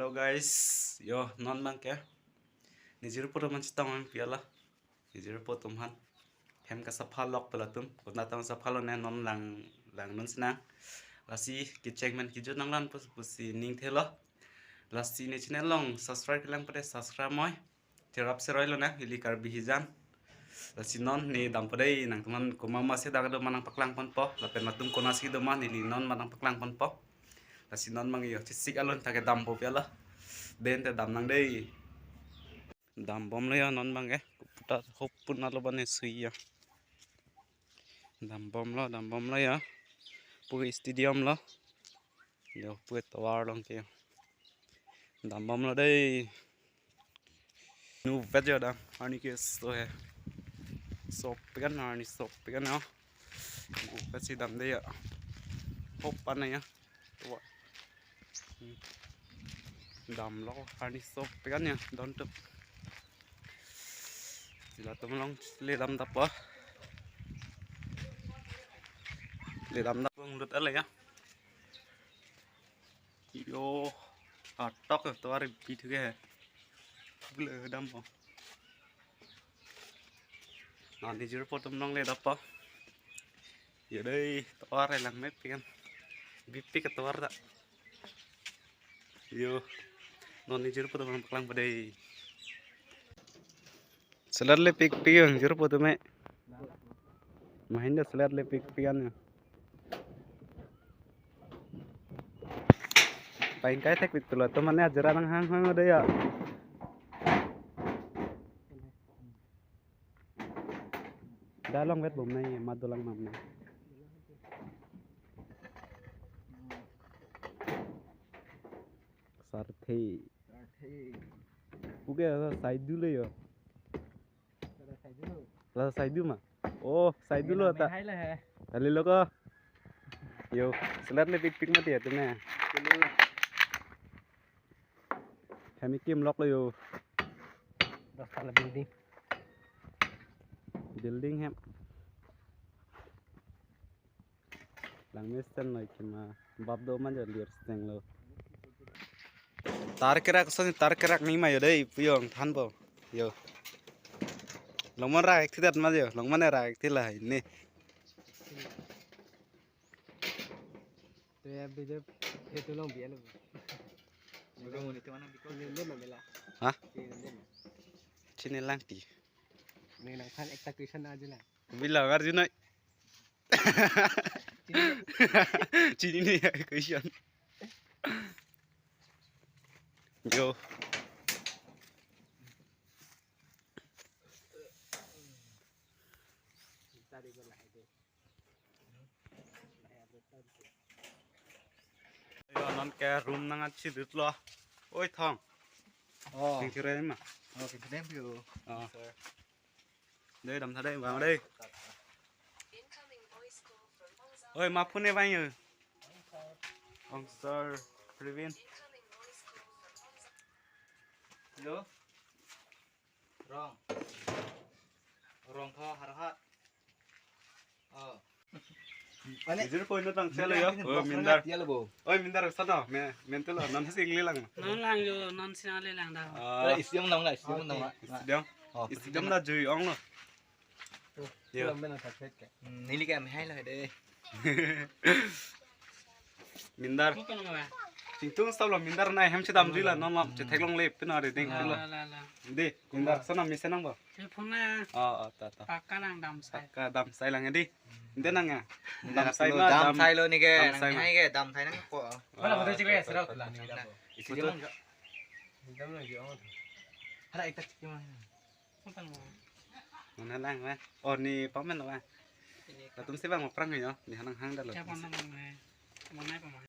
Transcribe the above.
Hello guys, yo non bang kya? Nijir po naman si tawang piala. Nijir po tumhan. Hem ka sa palok pala tum. Kung natang sa palok na non lang nun sinang. Lasi kichek man kijut nang lan pusi ning thelo. Lasi ni channel long subscribe lang pada subscribe moy. Tirap seroy lo na hili kar bihijan. Lasi non ni dam padai nang teman kumama se daga do manang paklang pon po. Lapen matum konasi do man hili non manang paklang pon po. Lasi non mang iyo chisik alon take dam po piala. Den te dam nang dei. Dam bom lo ya non bang puta hop pun alo bane sui ya. Dam bom lo ya. Puri stadium lo. Yo puri tawar long ke. Dam bom lo dei. Nu vet ya dam. Ani ke so hai. Sop pegan ani sop pegan ya. Gu vet si dam dei ya. Hop pan ya. Tuwa. Dam lo ani sop pegan ya. Don't tup. Sila tumulong le dam tapa. Le dam tap ngurut ala ya. Yo atok to ari pi thuge hai. Ble dam po. Nó đi dưới potom nong le tapa. Yo đây to ari lang met pikan. Bipi ka to arda. Yo non đi dưới potom paklang padai. Selar le pik piang juru po tume. Mahinda selar le pik pian. Pain kai tek bit tulo to mane ajara nang hang ada ya. Dalong vet bom nai madolang mam nai. Sarthi. Uge saidu le yo. Lah saidu mah. Oh, saidu lo ta. Kali lo ko. Yo, selat le pik mati ya tume. Kami kim lock lo yo. Dostala building. Building hem. Lang mesten lo kima bab do man jo liar steng lo. Tar kerak ni ma yo dei puyong than bo. Yo. Longman ra ek thidat ma yo, longman ra ek thila ni. To ya be itu long biar lo. Mau itu mana biko le mela. Hah? Sini lang ti. Nih nang kan execution aja lah. Bilang Arjuna. Sini ni execution. Yo. Yo non ke room nang achi ditlo. Oi thong. Oh. Ting thire ma. Oh, cái đẹp view. Đây đầm thà đây vào đây. Oi mà phun này bao nhiêu? Ông sir Previn. Yo. Rong. Rong tho harahat. Oh. Ini jadi poin tentang sel ya. Oh mindar. Dia lo bo. Oi mindar sana. Mental non sih ngilang. Non lang yo non sinale lang dah. Istiam nong lah, istiam nong lah. Istiam lah jui ong lo. Yo. Bên thật hết cả. Nili cái em hay là đây. Mindar. Bukan apa? Tingtung sau là mindar này hem sẽ đam jui là non lắm. Chỉ thấy long lep pina để ding La lo. la la. Đi mindar sana mi senang bo. Telepon na Ta. pakka lang dam sai. Ka dam sai lang đi. Inte nang à. Dam Đam sai say ma đam say luôn đi kìa, đam say hay kìa, đam say nó có. Wala mo dito kaya sarap lang. Istiam nong. Istiam nong yo. Ada itak cuma. Bukan mo. Mana lang ma. Oh ni pamen lo ma. Là tụi sẽ vào một prang rồi nhá. Ni hanang hang đã lo. Siapa nang mo? Mo na pa mo.